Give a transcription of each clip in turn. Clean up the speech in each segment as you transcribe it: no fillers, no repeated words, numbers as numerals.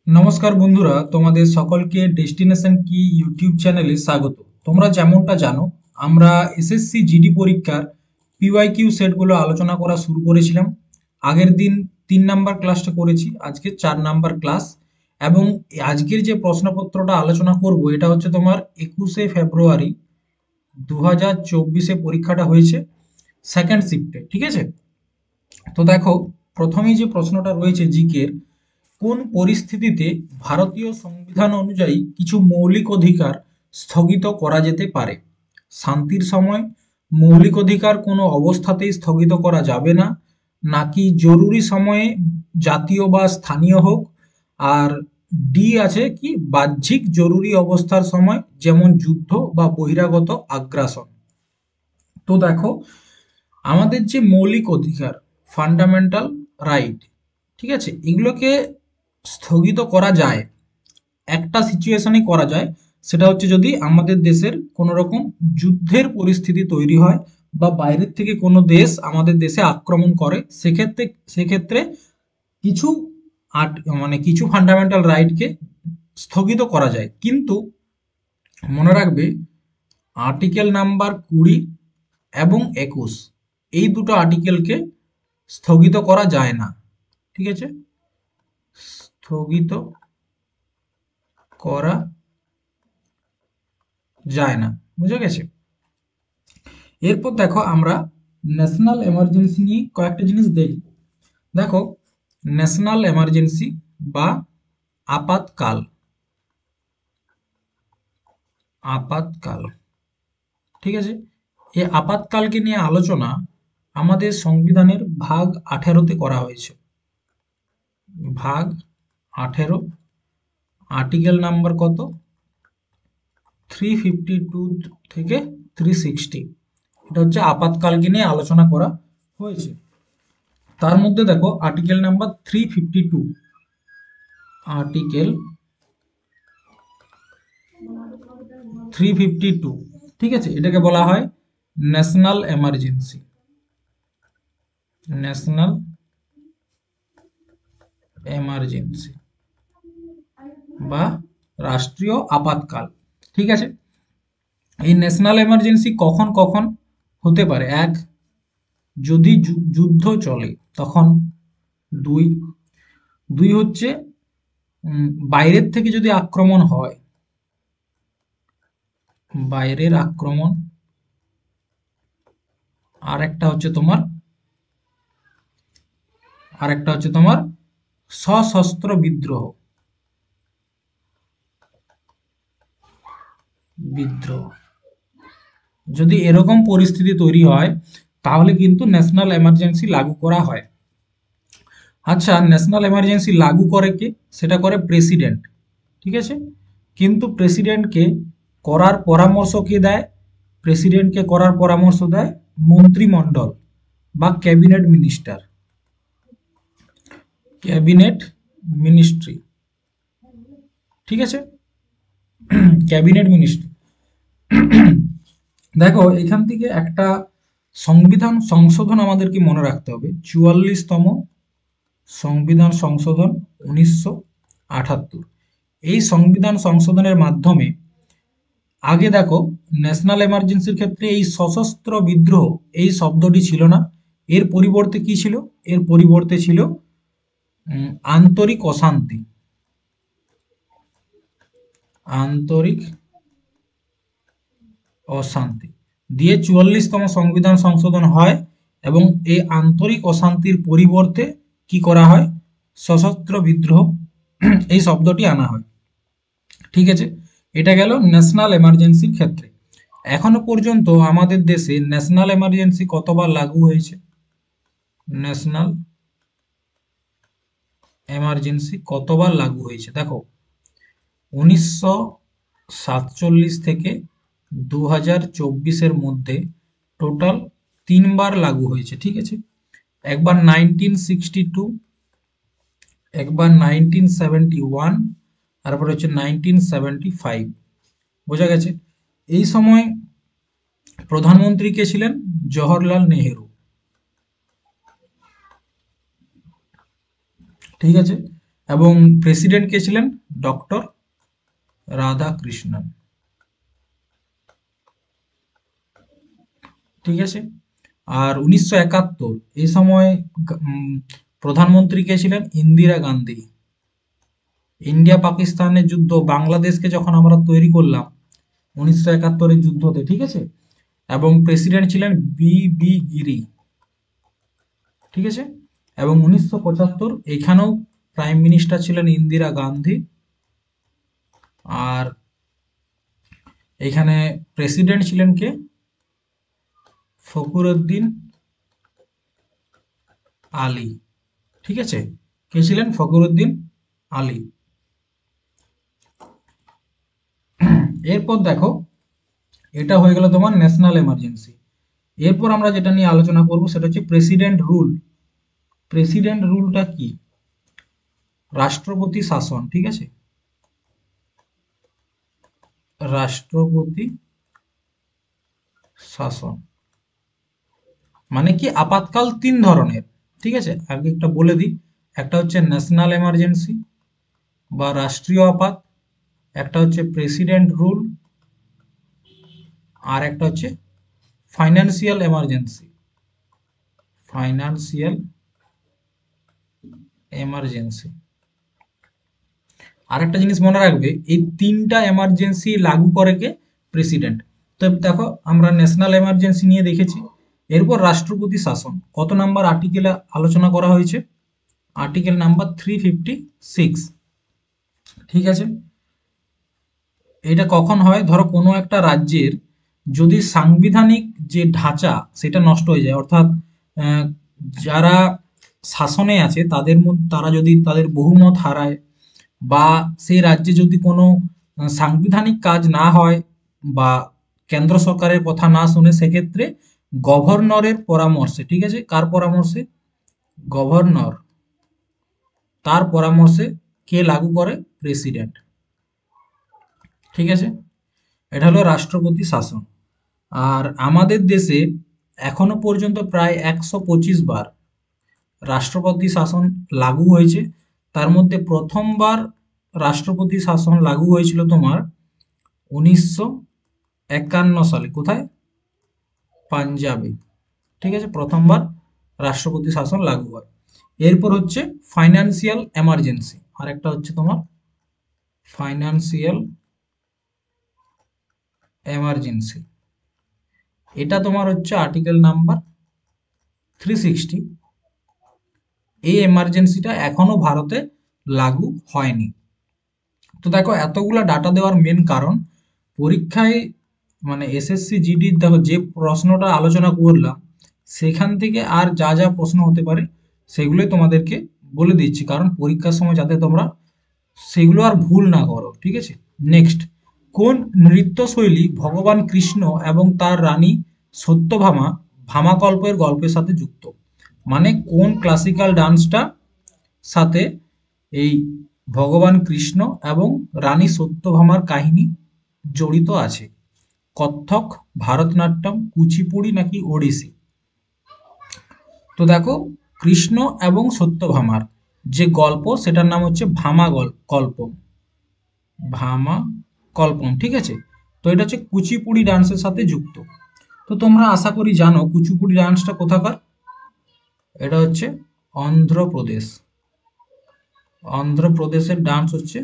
নমস্কার বন্ধুরা, তোমাদের সকলকে ডেস্টিনেশন কি ইউটিউব চ্যানেলে স্বাগত। তোমরা যেমনটা জানো, আমরা এসএসসি জিডি পরীক্ষার পিওয়াইকিউ সেটগুলো আলোচনা করা শুরু করেছিলাম। আগের দিন 3 নাম্বার ক্লাসটা করেছি, আজকে 4 নাম্বার ক্লাস। এবং আজকের যে প্রশ্নপত্রটা আলোচনা করব, এটা হচ্ছে তোমার 21শে ফেব্রুয়ারি 2024 পরীক্ষাটা হয়েছে, সেকেন্ড শিফটে। ঠিক আছে, তো দেখো, প্রথমেই যে প্রশ্নটা রয়েছে জিকের, কোন পরিস্থিতিতে ভারতীয় সংবিধান অনুযায়ী কিছু মৌলিক অধিকার স্থগিত করা যেতে পারে? শান্তির সময় মৌলিক অধিকার কোনো অবস্থাতেই স্থগিত করা যাবে না, নাকি জরুরি সময়ে জাতীয় বা স্থানীয় হোক, আর ডি আছে কি বাহ্যিক জরুরি অবস্থার সময়, যেমন যুদ্ধ বা বহিরাগত আগ্রাসন। তো দেখো, আমাদের যে মৌলিক অধিকার, ফান্ডামেন্টাল রাইট, ঠিক আছে, এগুলোকে স্থগিত করা যায়, একটা সিচুয়েশনে করা যায়। সেটা হচ্ছে যদি আমাদের দেশের কোনো রকম যুদ্ধের পরিস্থিতি তৈরি হয়, বা বাইরের থেকে কোনো দেশ আমাদের দেশে আক্রমণ করে, সেক্ষেত্রে সেক্ষেত্রে কিছু আর্ট মানে কিছু ফান্ডামেন্টাল রাইটকে স্থগিত করা যায়। কিন্তু মনে রাখবে, আর্টিকেল নাম্বার 20 এবং 21, এই দুটো আর্টিকেলকে স্থগিত করা যায় না। ঠিক আছে, স্থগিত করা যায় না, বুঝে গেছে। এরপর দেখো, আমরা ন্যাশনাল এমার্জেন্সি নিয়ে কয়েকটা জিনিস দেখি। দেখো, ন্যাশনাল এমার্জেন্সি বা আপাতকাল, আপাতকাল, ঠিক আছে, এই আপাতকালকে নিয়ে আলোচনা আমাদের সংবিধানের ভাগ 18-তে করা হয়েছে। ভাগ 18, আর্টিকেল নাম্বার কত, 352 থেকে 360, এটা হচ্ছে আপাতকালকে নিয়ে আলোচনা করা হয়েছে। তার মধ্যে দেখো, আর্টিকেল নাম্বার 352, আর্টিকেল 352, ঠিক আছে, এটাকে বলা হয় ন্যাশনাল এমার্জেন্সি, ন্যাশনাল এমার্জেন্সি বা রাষ্ট্রীয় আপাতকাল। ঠিক আছে, এই ন্যাশনাল এমার্জেন্সি কখন কখন হতে পারে? এক, যদি যুদ্ধ চলে তখন। দুই, দুই হচ্ছে বাইরের থেকে যদি আক্রমণ হয়, বাইরের আক্রমণ। আর একটা হচ্ছে তোমার, সশস্ত্র বিদ্রোহ, বিদ্রোহ। যদি এরকম পরিস্থিতি তৈরি হয়, তাহলে কিন্তু ন্যাশনাল এমার্জেন্সি লাগু করা হয়। আচ্ছা, ন্যাশনাল এমার্জেন্সি লাগু করে কে? সেটা করে প্রেসিডেন্ট। ঠিক আছে, কিন্তু প্রেসিডেন্টকে করার পরামর্শ কে দেয়? প্রেসিডেন্টকে করার পরামর্শ দেয় মন্ত্রিমণ্ডল বা ক্যাবিনেট মিনিস্টার, ক্যাবিনেট মিনিস্ট্রি। ঠিক আছে, ক্যাবিনেট মিনিস্ট্রি। দেখো, এখান থেকে একটা সংবিধান সংশোধন আমাদেরকে মনে রাখতে হবে, 44তম সংবিধান সংশোধন 1978। এই সংবিধান সংশোধনের মাধ্যমে, আগে দেখো, ন্যাশনাল এমার্জেন্সির ক্ষেত্রে এই সশস্ত্র বিদ্রোহ এই শব্দটি ছিল না। এর পরিবর্তে কি ছিল? এর পরিবর্তে ছিল আন্তরিক অশান্তি, আন্তরিক অশান্তি দিয়ে 44তম সংবিধান সংশোধন হয়। এবং এই আন্তরিক অশান্তির পরিবর্তে কি করা হয়? সশস্ত্র বিদ্রোহ এই শব্দটি আনা হয়। ঠিক আছে, এটা গেল ন্যাশনাল এমার্জেন্সির ক্ষেত্রে। এখনো পর্যন্ত আমাদের দেশে ন্যাশনাল এমার্জেন্সি কতবার লাগু হয়েছে? ন্যাশনাল এমার্জেন্সি কতবার লাগু হয়েছে? দেখো, 1947 থেকে 2024-এর মধ্যে টোটাল 3বার লাগু হয়েছে। ঠিক আছে, একবার 1962, একবার 1971, তারপরে হচ্ছে 1975। বোঝা গেছে? এই সময় প্রধানমন্ত্রী কে ছিলেন? জওহরলাল নেহেরু। ঠিক আছে, এবং প্রেসিডেন্ট কে ছিলেন? ডক্টর রাধাকৃষ্ণন। ঠিক আছে। আর 1971 এই সময় প্রধানমন্ত্রী কে ছিলেন? ইন্দিরা গান্ধী। ইন্ডিয়া পাকিস্তানের যুদ্ধ, বাংলাদেশকে যখন আমরা তৈরি করলাম 1971-এর যুদ্ধতে, ঠিক আছে, এবং প্রেসিডেন্ট ছিলেন বি গিরি। ঠিক আছে। এবং 1975 এখানেও প্রাইম মিনিস্টার ছিলেন ইন্দিরা গান্ধী। আর এখানে প্রেসিডেন্ট ছিলেন কে? ফখরুদ্দিন আলী। ঠিক আছে, কে ছিলেন? ফখরুদ্দিন আলী। এরপর দেখো, এটা হয়ে গেল তোমার ন্যাশনাল এমার্জেন্সি। এরপর আমরা যেটা নিয়ে আলোচনা করব সেটা হচ্ছে প্রেসিডেন্ট রুল। প্রেসিডেন্ট রুলটা কি? রাষ্ট্রপতি শাসন। ঠিক আছে, রাষ্ট্রপতি শাসন মানে কি? আপাতকাল তিন ধরনের। ঠিক আছে, আগে একটা বলে দিই। একটা হচ্ছে ন্যাশনাল এমার্জেন্সি বা রাষ্ট্রীয় আপাত, একটা হচ্ছে প্রেসিডেন্ট রুল, আর একটা হচ্ছে ফাইন্যান্সিয়াল এমার্জেন্সি। Financial emergency. আর একটা জিনিস মনে রাখবে, এই তিনটা এমার্জেন্সি লাগু করে কে? প্রেসিডেন্ট। তো দেখো, আমরা ন্যাশনাল এমার্জেন্সি নিয়ে দেখেছি। এরপর রাষ্ট্রপতি শাসন কত নাম্বার আর্টিকেলে আলোচনা করা হয়েছে? Article number 356। ঠিক আছে। এটা কখন হয়? ধরো কোনো একটা রাজ্যের যদি সাংবিধানিক যে ঢাঁচা সেটা নষ্ট হয়ে যায়, অর্থাৎ আহ, যারা শাসনে আছে তাদের মধ্যে তারা যদি তাদের বহুমত হারায়, বা সেই রাজ্যে যদি কোনো সাংবিধানিক কাজ না হয়, বা কেন্দ্র সরকারের কথা না শুনে, সেক্ষেত্রে গভর্নরের পরামর্শে, ঠিক আছে, কার পরামর্শে? গভর্নর, তার পরামর্শে কে লাগু করে? প্রেসিডেন্ট। ঠিক আছে, এটা হলো রাষ্ট্রপতি শাসন। আর আমাদের দেশে এখনো পর্যন্ত প্রায় 125 বার রাষ্ট্রপতি শাসন লাগু হয়েছে। তার মধ্যে প্রথমবার রাষ্ট্রপতি শাসন লাগু হয়েছিল তোমার 1951 সালে। কোথায়? পাঞ্জাবে। ঠিক আছে, প্রথমবার রাষ্ট্রপতি শাসন লাগু হয়। এরপর হচ্ছে ফাইন্যান্সিয়াল এমার্জেন্সি, আর একটা হচ্ছে তোমার ফাইন্যান্সিয়াল এমার্জেন্সি। এটা তোমার হচ্ছে আর্টিকেল নাম্বার 360। এই এমার্জেন্সিটা এখনো ভারতে লাগু হয়নি। তো দেখো, এতগুলা ডাটা দেওয়ার মেন কারণ, পরীক্ষায় মানে এসএসসি জিডির দেখো যে প্রশ্নটা আলোচনা করলাম, সেখান থেকে আর যা যা প্রশ্ন হতে পারে সেগুলোই তোমাদেরকে বলে দিচ্ছি, কারণ পরীক্ষার সময় যাতে তোমরা সেগুলো আর ভুল না করো। ঠিক আছে। নেক্সট, কোন নৃত্যশৈলী ভগবান কৃষ্ণ এবং তার রানী সত্যভামা ভামাকল্পের গল্পের সাথে যুক্ত? মানে কোন ক্লাসিক্যাল ডান্সটা সাথে এই ভগবান কৃষ্ণ এবং রানী সত্যভামার কাহিনী জড়িত আছে? কত্থক, ভারতনাট্যম, কুচিপুড়ি নাকি ওড়িশি? তো দেখো, কৃষ্ণ এবং সত্যভামার যে গল্প সেটার নাম হচ্ছে ভামা কল্পম। ভামা কল্পম। ঠিক আছে। তো এটা হচ্ছে কুচিপুড়ি ডান্সের সাথে যুক্ত। তো তোমরা আশা করি জানো কুচিপুড়ি ডান্সটা কোথাকার। এটা হচ্ছে অন্ধ্রপ্রদেশ। অন্ধ্রপ্রদেশের ডান্স হচ্ছে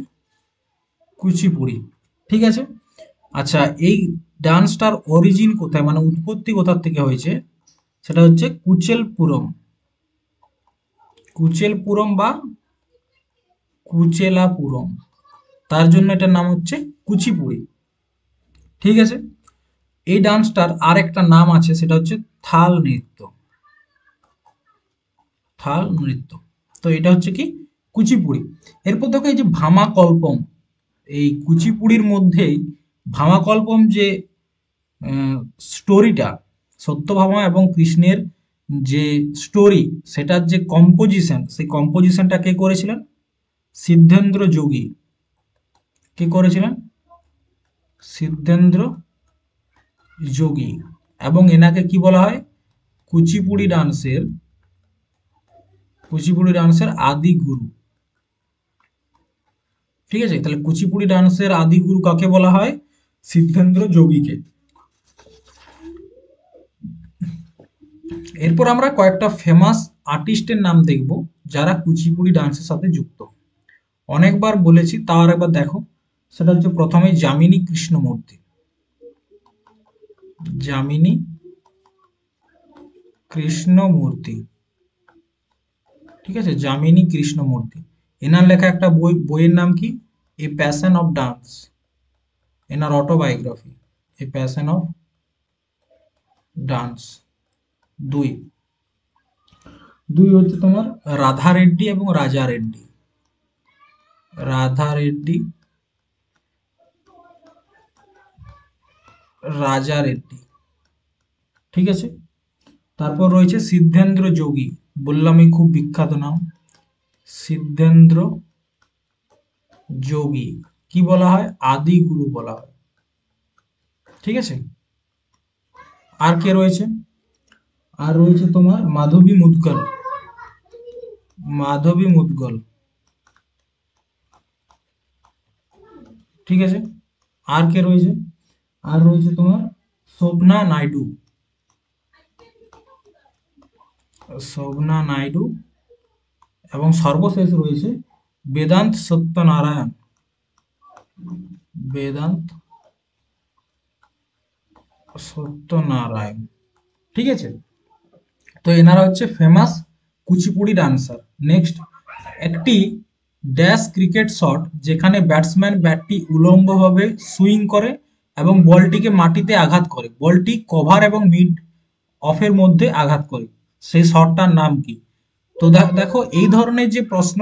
কুচিপুড়ি। ঠিক আছে। আচ্ছা, এই ডান্সটার অরিজিন কোথায়, মানে উৎপত্তি কোথা থেকে হয়েছে? সেটা হচ্ছে কুচেলপুরম। কুচেলপুরম বা কুচেলাপুরম, তার জন্য এটার নাম হচ্ছে কুচিপুড়ি। ঠিক আছে। এই ডান্সটার আর একটা নাম আছে, সেটা হচ্ছে থাল নৃত্য। থাল নৃত্য। তো এটা হচ্ছে কি? কুচিপুড়ি। এরপর দেখো, এই যে ভামাকল্পম, এই কুচিপুড়ির মধ্যেই ভামাকল্পম যে স্টোরিটা, সত্যভামা এবং কৃষ্ণের যে স্টোরি, সেটার যে কম্পোজিশন, সেই কম্পোজিশনটা কে করেছিলেন? সিদ্ধেন্দ্র যোগী। কে করেছিলেন? সিদ্ধেন্দ্র যোগী। এবং এনাকে কি বলা হয়? কুচিপুড়ি ডান্সের আদি গুরু। ঠিক আছে, তাহলে কুচিপুড়ি ডান্সের আদি গুরু কাকে বলা হয়? সিদ্ধেন্দ্র যোগীকে। এরপর আমরা কয়েকটা ফেমাস আর্টিস্টের নাম দেখব যারা কুচিপুড়ি ডান্সের সাথে যুক্ত। অনেকবার বলেছি, তাও আর একবার দেখো। সেটা হচ্ছে প্রথমেই যামিনী কৃষ্ণমূর্তি। যামিনী কৃষ্ণমূর্তি, ঠিক আছে, যামিনী কৃষ্ণমূর্তি। এনার লেখা একটা বইয়ের নাম কি? A passion of dance. এনার autobiography, a passion of dance. দুই দুই হচ্ছে তোমার রাধা রেড্ডি এবং রাজা রেড্ডি। রাধা রেড্ডি, রাজা রেড্ডি, ঠিক আছে। তারপর রয়েছে সিদ্ধেন্দ্র যোগী, বললামই খুব বিখ্যাত নাম। সিদ্ধেন্দ্র যোগী কি বলা হয়? আদি গুরু বলা হয়, ঠিক আছে। আর কে রয়েছে? আর রয়েছে তোমার মাধবী মুদগল। মাধবী মুদগল, ঠিক আছে। আর কে রয়েছে? আর রয়েছে তোমার শোভনা নাইডু। শোভনা নাইডু, এবং সর্বশেষ রয়েছে বেদান্ত সত্যনারায়ণ। বেদান্ত সত্যনারায়ণ, ঠিক আছে। তো এনারা হচ্ছে ফেমাস কুচিপুড়ি ডান্সার। নেক্সট, একটি ড্যাশ ক্রিকেট শট যেখানে ব্যাটসম্যান ব্যাটটি উলম্বভাবে সুইং করে এবং বলটিকে মাটিতে আঘাত করে, বলটি কভার এবং মিড অফের মধ্যে আঘাত করে, সেই শটটার নাম কি? তো দেখো, এই ধরনের যে প্রশ্ন,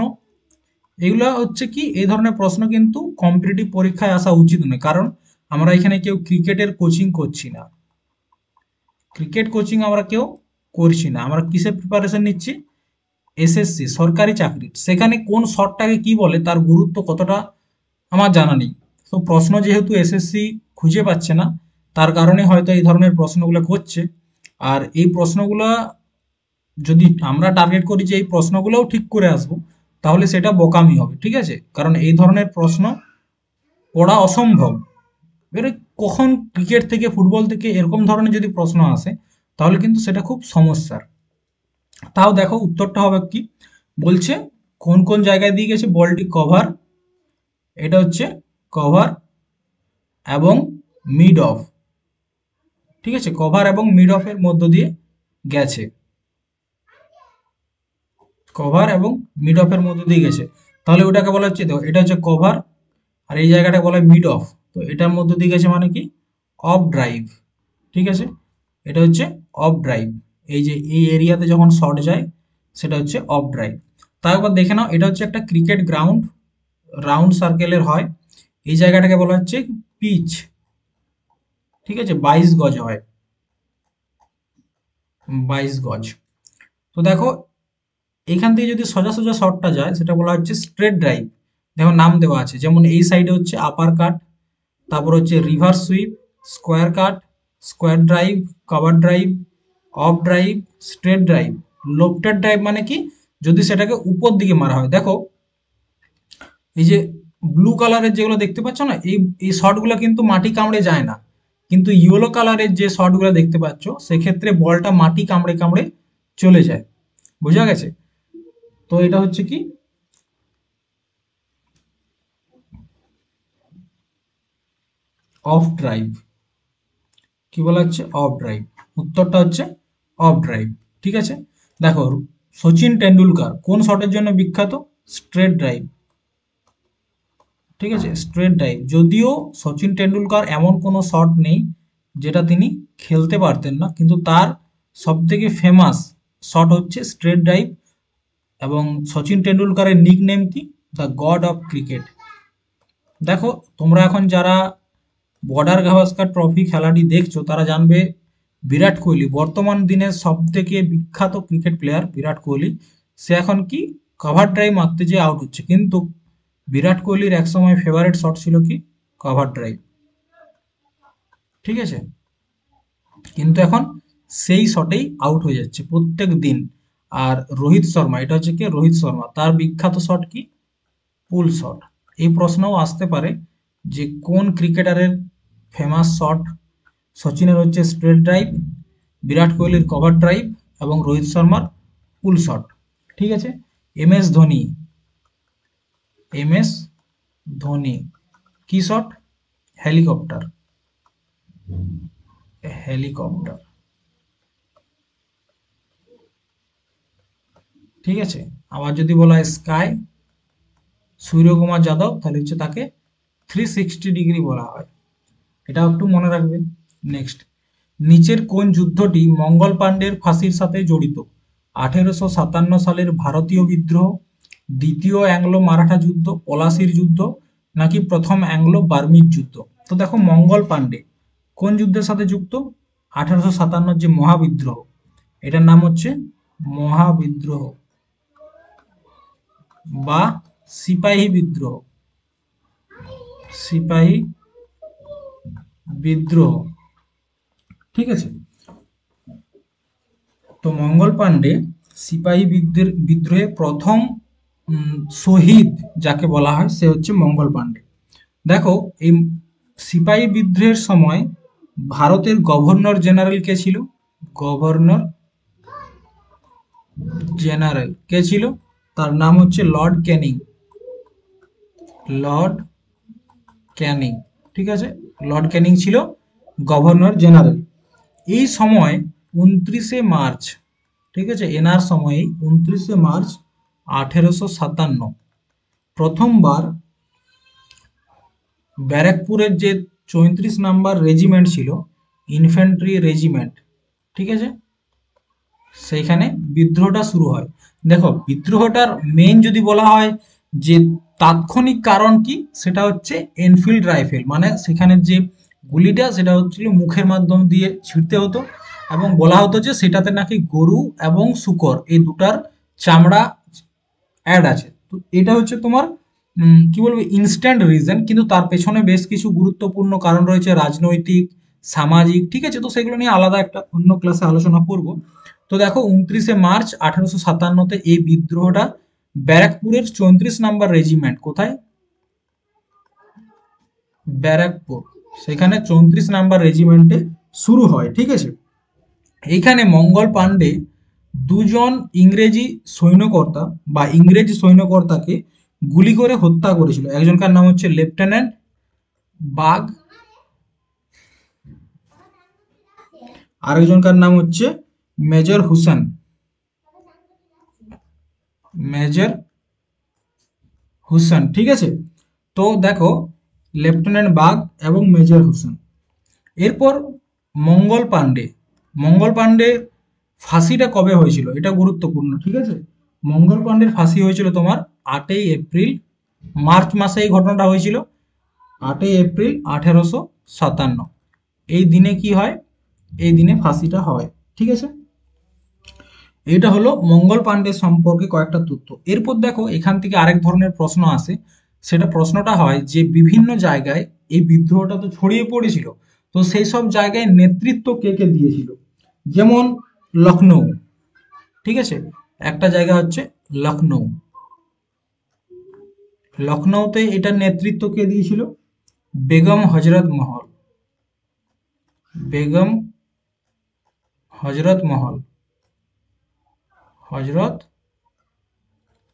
এগুলো হচ্ছে কি, এই ধরনের প্রশ্ন কিন্তু কম্পিটিটিভ পরীক্ষায় আসা উচিত নয়, কারণ আমরা এখানে কেউ ক্রিকেটের কোচিং করছি না। ক্রিকেট কোচিং আমরা কেউ করছি না, আমরা কিসের প্রিপারেশন নিচ্ছি? এসএসসি, সরকারি চাকরি। সেখানে কোন শর্টটাকে কি বলে তার গুরুত্ব কতটা আমার জানা নেই। তো প্রশ্ন যেহেতু এসএসসি খুঁজে পাচ্ছে না, তার কারণে হয়তো এই ধরনের প্রশ্নগুলো করছে। আর এই প্রশ্নগুলো যদি আমরা টার্গেট করি যে এই প্রশ্নগুলোও ঠিক করে আসবো, তাহলে সেটা বোকামি হবে, ঠিক আছে। কারণ এই ধরনের প্রশ্ন পড়া অসম্ভব। এবারে কখন ক্রিকেট থেকে, ফুটবল থেকে এরকম ধরনের যদি প্রশ্ন আসে, তাহলে কিন্তু সেটা খুব সমস্যার। তাও দেখো উত্তরটা হবে কি, বলছে কোন কোন জায়গায় দিয়ে গেছে বলটি কভার, এটা হচ্ছে কভার এবং মিড অফ, ঠিক আছে, কভার এবং মিড অফ এর মধ্য দিয়ে গেছে, কভার এবং মিড অফ এর মধ্য দিয়ে গেছে। তাহলে ওটাকে বলা হচ্ছে, দেখো এটা হচ্ছে কভার, আর এই জায়গাটা বলা হয় মিড অফ। তো এটার মধ্য দিয়ে গেছে মানে কি? অফ ড্রাইভ, ঠিক আছে। এটা হচ্ছে অফ ড্রাইভ। এই যে এই এরিয়াতে যখন শট যায়, সেটা হচ্ছে অফ ড্রাইভ। তার একবার দেখে নাও, এটা হচ্ছে একটা ক্রিকেট গ্রাউন্ড, রাউন্ড সার্কেলের হয়। এই জায়গাটাকে বলা হচ্ছে পিচ, ঠিক আছে, 22 গজ হয়, 22 গজ। তো দেখো, এখান থেকে যদি সোজা সোজা শটটা যায়, সেটা বলা হচ্ছে স্ট্রেট ড্রাইভ। দেখো নাম দেওয়া আছে, যেমন এই সাইডে হচ্ছে আপার কাট, তারপর হচ্ছে reverse sweep, square cut, square drive, cover drive, off drive, straight drive. Lofted drive মানে কি? যদি সেটাকে উপর দিকে মারা হয়। দেখো এই যে ব্লু কালারের যেগুলো দেখতে পাচ্ছ না, এই এই শটগুলো কিন্তু মাটি কামড়ে যায় না, কিন্তু ইয়েলো কালারের যে শটগুলো দেখতে পাচ্ছ, সেক্ষেত্রে বলটা মাটি কামড়ে কামড়ে চলে যায়। বোঝা গেছে? তো এটা হচ্ছে কি, অফ ড্রাইভ। কি বলা হচ্ছে? Of drive. উত্তরটা হচ্ছে অফ ড্রাইভ, ঠিক আছে। দেখো, সচিন টেন্ডুলকার কোন শটের জন্য বিখ্যাত? স্ট্রেট ড্রাইভ, ঠিক আছে, স্ট্রেট ড্রাইভ। যদিও সচিন টেন্ডুলকার এমন কোনো শট নেই যেটা তিনি খেলতে পারতেন না, কিন্তু তার সব থেকে ফেমাস শট হচ্ছে স্ট্রেট ড্রাইভ। এবং সচিন টেন্ডুলকারের নিক নেম কি? The god of cricket. দেখো, তোমরা এখন যারা বর্ডার গাভাস্কার ট্রফি খেলাটি দেখছো, তারা জানবে বিরাট কোহলি বর্তমান দিনের সব থেকে বিখ্যাত ক্রিকেট প্লেয়ার। বিরাট কোহলি, সে এখন কি কভার ড্রাইভ মারতে যে আউট হচ্ছে, কিন্তু বিরাট কোহলির একসময় ফেভারিট শট ছিল কি? কভার ড্রাইভ, ঠিক আছে। কিন্তু এখন সেই শটেই আউট হয়ে যাচ্ছে প্রত্যেক দিন। আর রোহিত শর্মা, এটা হচ্ছে কি, রোহিত শর্মা, তার বিখ্যাত শট কি? পুল শট, এই প্রশ্নও আসতে পারে যে কোন ক্রিকেটারের ফেমাস শট। সচিনের হচ্ছে স্ট্রেট ড্রাইভ, বিরাট কোহলির কভার ড্রাইভ এবং রোহিত শর্মার পুল শট। ঠিক আছে। M S Dhoni, M S Dhoni কি শট? Helicopter, helicopter. ঠিক আছে। আবার যদি বলা হয় স্কাই, সূর্যকুমার যাদব, তাহলে হচ্ছে তাকে 360 ডিগ্রি বলা হয়। এটাও একটু মনে রাখবেন। নেক্সট, নিচের কোন যুদ্ধটি মঙ্গল পাণ্ডের ফাঁসির সাথে জড়িত? 1857 সালের ভারতীয় বিদ্রোহ, দ্বিতীয় অ্যাংলো মারাঠা যুদ্ধ, পলাশির যুদ্ধ, নাকি প্রথম অ্যাংলো বার্মিজ যুদ্ধ? তো দেখো মঙ্গল পাণ্ডে কোন যুদ্ধের সাথে যুক্ত? 1857 যে মহাবিদ্রোহ, এটার নাম হচ্ছে মহাবিদ্রোহ বা সিপাহী বিদ্রোহ, সিপাহী বিদ্রোহ। ঠিক আছে। তো মঙ্গল পাণ্ডে সিপাহী বিদ্রোহে প্রথম শহীদ যাকে বলা হয় সে হচ্ছে মঙ্গল পাণ্ডে। দেখো এই সিপাহী বিদ্রোহের সময় ভারতের গভর্নর জেনারেল কে ছিল? গভর্নর জেনারেল কে ছিল? তার নাম হচ্ছে লর্ড ক্যানিং, লর্ড ক্যানিং। ঠিক আছে। লর্ড ক্যানিং ছিল গভর্নর জেনারেল। এই সময় 29শে মার্চ, ঠিক আছে, এনার সময়ে 29শে মার্চ 1857 প্রথমবার ব্যারাকপুরের যে 34 নম্বর রেজিমেন্ট ছিল, ইনফ্যান্ট্রি রেজিমেন্ট, ঠিক আছে, সেইখানে বিদ্রোহটা শুরু হয়। দেখো বিদ্রোহটার মেন যদি বলা হয় যে তাৎক্ষণিক কারণ কি, সেটা হচ্ছে এনফিল্ড রাইফেল, মানে সেখানে যে গুলিটা সেটা হচ্ছিল মুখের মাধ্যম দিয়ে ছিঁড়তে হতো, এবং বলা হতো যে সেটাতে নাকি গরু এবং শূকর এই দুটার চামড়া অ্যাড আছে। তো এটা হচ্ছে তোমার কি বলবো ইনস্ট্যান্ট রিজন, কিন্তু তার পেছনে বেশ কিছু গুরুত্বপূর্ণ কারণ রয়েছে, রাজনৈতিক, সামাজিক। ঠিক আছে। তো সেগুলো নিয়ে আলাদা একটা অন্য ক্লাসে আলোচনা করব। তো দেখো 29শে মার্চ 1857 এই বিদ্রোহটা ব্যারাকপুরের 34 নম্বর রেজিমেন্ট, কোথায়? ব্যারাকপুর, সেখানে 34 নম্বর রেজিমেন্টে শুরু হয়। ঠিক আছে। এইখানে মঙ্গল পাণ্ডে দুজন ইংরেজি সৈন্যকর্তা বা ইংরেজ সৈন্যকর্তাকে গুলি করে হত্যা করেছিল। একজনকার নাম হচ্ছে লেফটেন্যান্ট বাগ, আরেকজনকার নাম হচ্ছে মেজর হুসেন, মেজর হুসেন। ঠিক আছে। তো দেখো লেফটেন্যান্ট বাগ এবং মেজর হুসেন। এরপর মঙ্গল পাণ্ডে, মঙ্গল পাণ্ডের ফাঁসিটা কবে হয়েছিল এটা গুরুত্বপূর্ণ। ঠিক আছে। মঙ্গল পাণ্ডের ফাঁসি হয়েছিল তোমার 8ই এপ্রিল, মার্চ মাসে এই ঘটনাটা হয়েছিল। 8ই এপ্রিল 1857 এই দিনে কি হয়? এই দিনে ফাঁসিটা হয়। ঠিক আছে। এটা হলো মঙ্গল পাণ্ডে সম্পর্কে কয়েকটা তথ্য। এরপর দেখো এখান থেকে আরেক ধরনের প্রশ্ন আসে। সেটা প্রশ্নটা হয় যে বিভিন্ন জায়গায় এই বিদ্রোহটা তো ছড়িয়ে পড়েছিল, তো সেই সব জায়গায় নেতৃত্ব কে কে দিয়েছিল? যেমন লখনৌ, ঠিক আছে, একটা জায়গা হচ্ছে লখনৌ, লখনৌতে এটার নেতৃত্ব কে দিয়েছিল? বেগম হজরত মহল, বেগম হজরত মহল, হজরত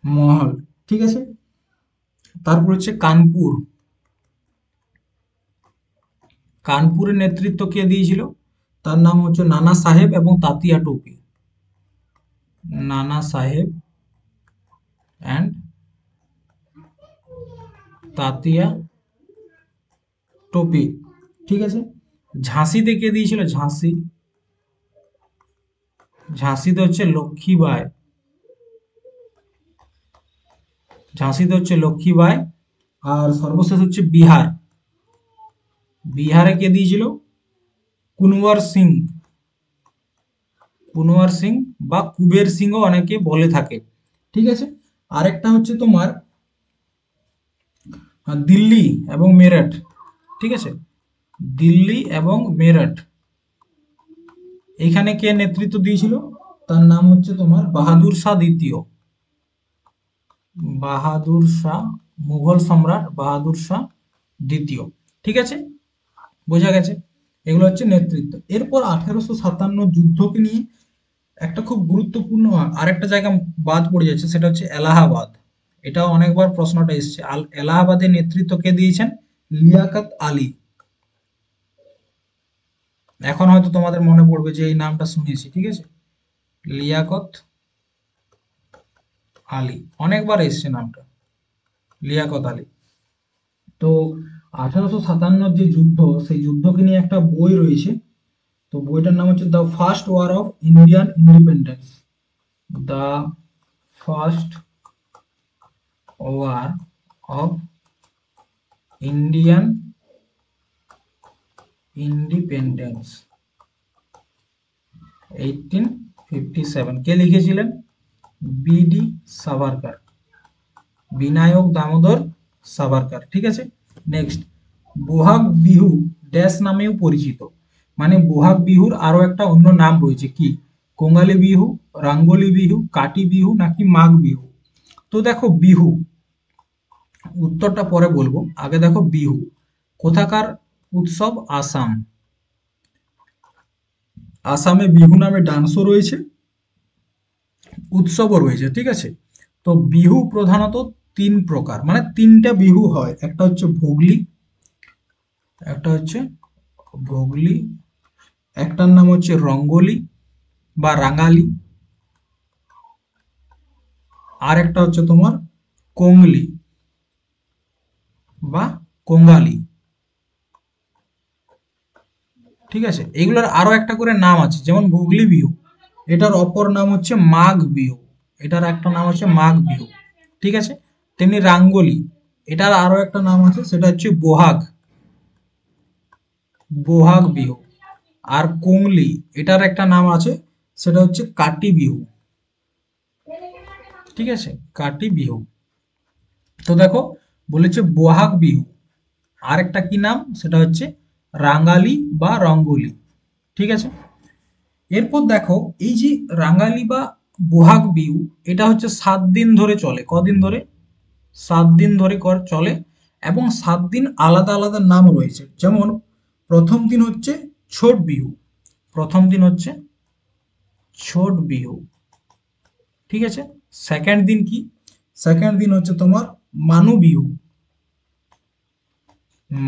মহল। ঠিক আছে। তারপর হচ্ছে কানপুর, কানপুরের নেতৃত্ব কে দিয়েছিল? তার নাম হচ্ছে নানা সাহেব এবং তাতিয়া টোপি, নানা সাহেব অ্যান্ড তাতিয়া টোপি। ঠিক আছে। ঝাঁসিতে কে দিয়েছিল? ঝাঁসি, ঝাঁসিতে হচ্ছে লক্ষ্মীবাই, ঝাঁসিতে হচ্ছে লক্ষ্মীবাই। আর সর্বশেষ হচ্ছে বিহার, বিহারে কে দিয়েছিল? কুনওয়ার সিং, কুনওয়ার সিং বা কুবের সিংও অনেকে বলে থাকে। ঠিক আছে। আরেকটা হচ্ছে তোমার দিল্লি এবং মেরঠ। ঠিক আছে। দিল্লি এবং মেরঠ, এখানে কে নেতৃত্ব দিয়েছিল? তার নাম হচ্ছে তোমার বাহাদুর শাহ দ্বিতীয়, বাহাদুর শাহ মুঘল সম্রাট বাহাদুর শাহ দ্বিতীয়। ঠিক আছে, বোঝা গেছে। এগুলো হচ্ছে নেতৃত্ব। এরপর 1857 যুদ্ধকে নিয়ে একটা খুব গুরুত্বপূর্ণ আরেকটা জায়গা বাদ পড়ে যাচ্ছে, সেটা হচ্ছে এলাহাবাদ। এটাও অনেকবার প্রশ্নটা এসেছে। এলাহাবাদের নেতৃত্ব কে দিয়েছেন? লিয়াকত আলী। এখন হয়তো তোমাদের মনে পড়বে যে এই নামটা শুনেছি, ঠিক আছে, লিয়াকত আলী, অনেকবার এসছে নামটা, লিয়াকত আলী। তো 1857 যে যুদ্ধ, সেই যুদ্ধকে নিয়ে একটা বই রয়েছে। তো বইটার নাম হচ্ছে the first war of Indian independence. The first war of Indian independence 1857। কে লিখেছিলেন? বিডি সাভারকার, বিনায়ক দামোদর সাভারকার। ঠিক আছে, নেক্সট, বহাগ বিহু ড্যাশ নামেও পরিচিত। মানে বহাগ বিহুর আরো একটা অন্য নাম রয়েছে, কি? কঙালী বিহু, রাঙ্গলি বিহু, কাটি বিহু, নাকি মাঘ বিহু? তো দেখো বিহু, উত্তরটা পরে বলবো, আগে দেখো বিহু কোথাকার উৎসব? আসাম। আসামে বিহু নামে ডান্সও রয়েছে, উৎসবও রয়েছে। ঠিক আছে, তো বিহু প্রধানত তিন প্রকার, মানে তিনটা বিহু হয়। একটা হচ্ছে ভোগলি, একটা হচ্ছে ভোগলি, একটার নাম হচ্ছে রঙ্গোলি বা রাঙালি, আর একটা হচ্ছে তোমার কোংলি বা কোঙ্গালি। ঠিক আছে, এগুলোর আরো একটা করে নাম আছে, যেমন ভোগলি বিহু, এটার অপর নাম হচ্ছে মাঘ বিহু, এটার একটা নাম হচ্ছে মাঘ বিহু। ঠিক আছে, তেমনি রাঙ্গোলি, এটার আরো একটা নাম আছে, সেটা হচ্ছে বোহাগ, বোহাগ বিহু। আর কোংলি, এটার একটা নাম আছে, সেটা হচ্ছে কাটি বিহু। ঠিক আছে, কাটি বিহু। তো দেখো, বলেছে বোহাগ বিহু, আর একটা কি নাম, সেটা হচ্ছে রাঙ্গালি বা রঙ্গোলি। ঠিক আছে, এরপর দেখো, এই যে রাঙ্গালি বা বোহাগ বিহু, এটা হচ্ছে 7 দিন ধরে চলে। কদিন ধরে? 7 দিন ধরে চলে। এবং 7 দিন আলাদা আলাদা নাম রয়েছে। যেমন প্রথম দিন হচ্ছে ছোট বিহু, প্রথম দিন হচ্ছে ছোট বিহু। ঠিক আছে, সেকেন্ড দিন কি? সেকেন্ড দিন হচ্ছে তোমার মানু বিহু,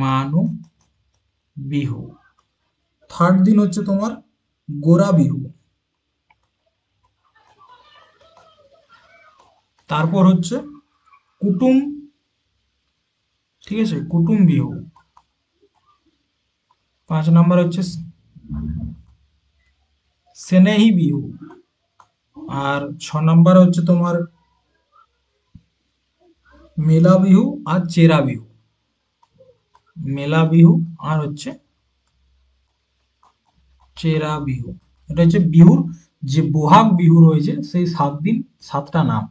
মানু বিহু। থার্ড দিন হচ্ছে তোমার গোরা বিহু। তারপর হচ্ছে কুটুম, ঠিক আছে, কুটুম বিহু। 5 নম্বর হচ্ছে সেনেহি বিহু। আর 6 নম্বর হচ্ছে তোমার মেলা বিহু আর চেরা বিহু, মেলা বিহু আর হচ্ছে চেরা বিহু। এটা হচ্ছে বিহুর যে বোহাগ বিহু রয়েছে, সেই 7 দিন 7টা নাম।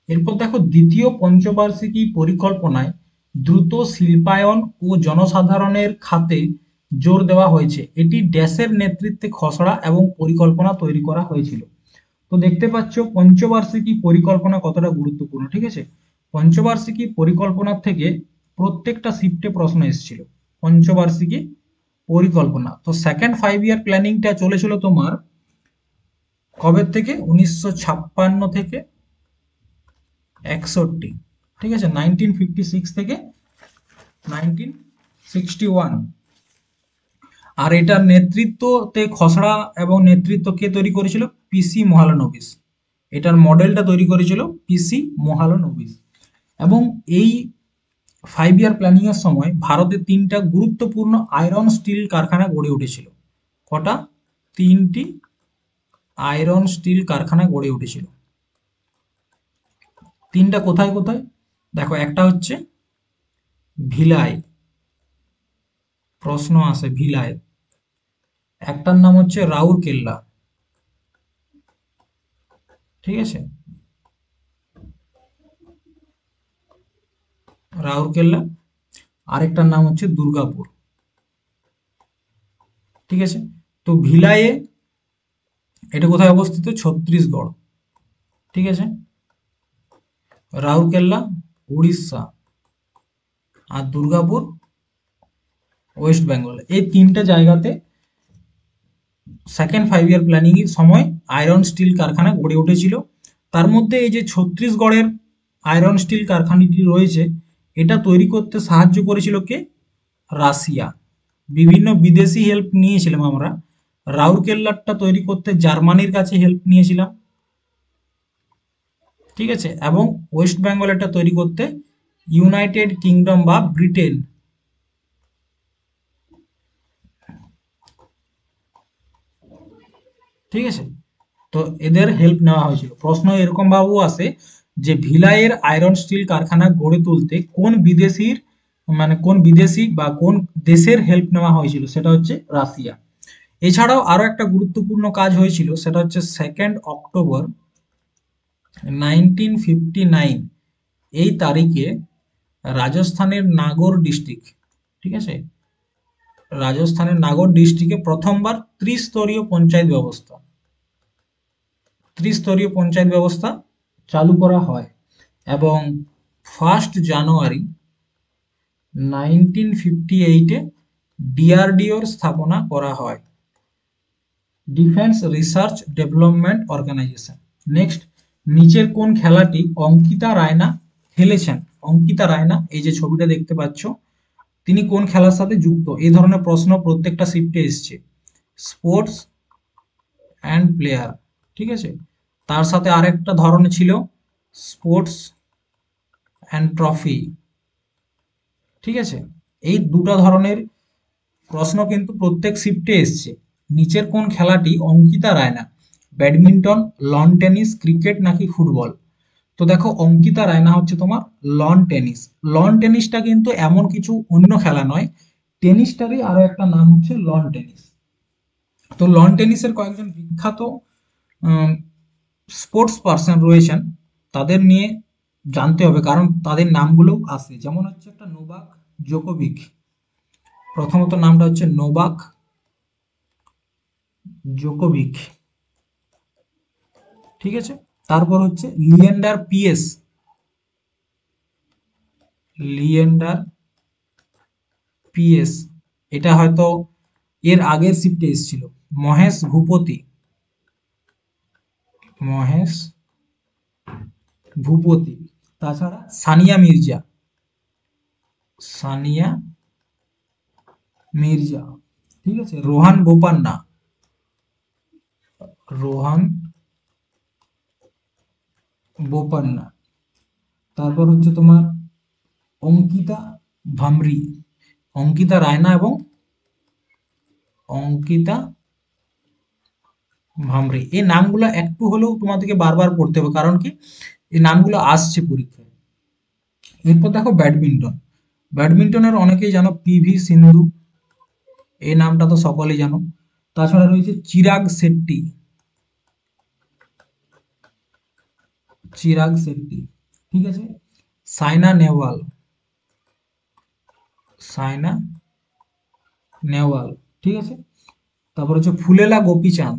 এরপর দেখো, দ্বিতীয় পঞ্চবার্ষিকী পরিকল্পনায় দ্রুত শিল্পায়ন ও জনসাধারণের খাতে জোর দেওয়া হয়েছে। এটি ড্যাশের নেতৃত্বে খসড়া এবং পরিকল্পনা তৈরি করা হয়েছিল। তো দেখতে পাচ্ছ পঞ্চবার্ষিকী পরিকল্পনা কতটা গুরুত্বপূর্ণ। ঠিক আছে, পঞ্চবার্ষিকী পরিকল্পনার থেকে প্রত্যেকটা শিফটে প্রশ্ন এসেছিল। পঞ্চবার্ষিকী পরিকল্পনা, তো সেকেন্ড 5 ইয়ার প্ল্যানিংটা চলেছিল তোমার কবে থেকে? 1956 থেকে 61। ঠিক আছে, 1956 থেকে 1961। আর এটার নেতৃত্বতে খসড়া এবং নেতৃত্ব কে তৈরি করেছিল? পিসি মহালানবিস। এটার মডেলটা তৈরি করেছিল পিসি মহালানবিস। এবং এই 5 ইয়ার প্ল্যানিং এর সময় ভারতে 3টা গুরুত্বপূর্ণ আয়রন স্টিল কারখানা গড়ে উঠেছিল। কটা? 3টি আয়রন স্টিল কারখানা গড়ে উঠেছিল। 3টা কোথায় কোথায়? দেখো, একটা হচ্ছে ভিলাই, প্রশ্ন আসে ভিলাই। একটার নাম হচ্ছে রাউরকেল্লা। ঠিক আছে, রাউরকেল্লা। আরেকটার নাম হচ্ছে দুর্গাপুর। ঠিক আছে, তো ভিলাইয়ে, এটা কোথায় অবস্থিত? ছত্তিশগড়। ঠিক আছে, রাউরকেল্লা উড়িষ্যা। আর দুর্গাপুর ওয়েস্ট বেঙ্গল। এই তিনটে জায়গাতে সেকেন্ড 5 ইয়ার প্ল্যানিং এর সময় আয়রন স্টিল কারখানা গড়ে উঠেছিল। তার মধ্যে এই যে ছত্তিশগড়ের আয়রন স্টিল কারখানাটি রয়েছে, এটা তৈরি করতে সাহায্য করেছিল কে? রাশিয়া। বিভিন্ন বিদেশি হেল্প নিয়েছিলাম আমরা। রাউরকেল্লারটা তৈরি করতে জার্মানির কাছে হেল্প নিয়েছিলাম, ঠিক আছে। এবং ওয়েস্ট বেঙ্গল এটা তৈরি করতে ইউনাইটেড কিংডম বা ব্রিটেন, ঠিক আছে, তো এদের হেল্প নেওয়া হয়েছিল। প্রশ্ন এরকম ভাবেও আসে যে ভিলাইয়ের আয়রন স্টিল কারখানা গড়ে তুলতে কোন বিদেশির, মানে কোন বিদেশি বা কোন দেশের হেল্প নেওয়া হয়েছিল, সেটা হচ্ছে রাশিয়া। এছাড়াও আরো একটা গুরুত্বপূর্ণ কাজ হয়েছিল, সেটা হচ্ছে 2 অক্টোবর 1959, এই তারিখে রাজস্থানের নাগর ডিস্ট্রিক্ট, ঠিক আছে, রাজস্থানের নাগর ডিস্ট্রিক্টে প্রথমবার ত্রিস্তরীয় পঞ্চায়েত ব্যবস্থা চালু করা হয়। এবং 1 জানুয়ারি 1958-এ ডিআরডিওর স্থাপনা করা হয়, defence research development organisation. Next, নিচের কোন খেলাটি অঙ্কিতা রায়না খেলেছেন? অঙ্কিতা রায়না, এই যে ছবিটা দেখতে পাচ্ছ, তিনি কোন খেলার সাথে যুক্ত? এই ধরনের প্রশ্ন প্রত্যেকটা শিফটে এসছে। স্পোর্টস অ্যান্ড প্লেয়ার, ঠিক আছে। তার সাথে আরেকটা ধরনের ছিল স্পোর্টস অ্যান্ড ট্রফি, ঠিক আছে। এই দুটো ধরনের প্রশ্ন কিন্তু প্রত্যেক শিফটে এসছে। নিচের কোন খেলাটি Ankita Raina, badminton, loan tennis, cricket নাকি ফুটবল? তো দেখো, অঙ্কিতা রায়না হচ্ছে তোমার লন টেনিস। লন টেনিসটা কিন্তু এমন কিছু অন্য খেলা নয়, টেনিসটারই আরো একটা নাম হচ্ছে লন টেনিস। তো লন টেনিসের কয়েকজন বিখ্যাত স্পোর্টস পার্সন রয়েছেন, তাদের নিয়ে জানতে হবে, কারণ তাদের নামগুলো আসে। যেমন হচ্ছে একটা নোভাক জোকোভিক, প্রথমত নামটা হচ্ছে নোভাক জোকোভিক, ঠিক আছে। তারপর হচ্ছে লিয়েন্ডার পিএস, লিয়েন্ডার পিএস, এটা হয়তো এর আগের শিফটে এসেছিল। মহেশ ভূপতি, মহেশ ভূপতি। তাছাড়া সানিয়া মির্জা, সানিয়া মির্জা, ঠিক আছে। রোহান বোপান্না, রোহান বোপান্না। তারপর হচ্ছে তোমার অঙ্কিতা ভামরি, অঙ্কিতা রায়না এবং অঙ্কিতা ভামরি। এই নামগুলো একটু হলেও তোমাদেরকে বারবার পড়তে হবে, কারণ কি এই নামগুলো আসছে পরীক্ষায়। এরপর দেখো ব্যাডমিন্টন, ব্যাডমিন্টনের অনেকেই জানো পিভি সিন্ধু, এই নামটা তো সকলেই জানো। তাছাড়া রয়েছে চিরাগ শেট্টি, চিরাগ শেট্টি, ঠিক আছে। সাইনা নেহওয়াল, সাইনা নেহওয়াল, ঠিক আছে। তারপর হচ্ছে ফুলেলা গোপীচাঁদ,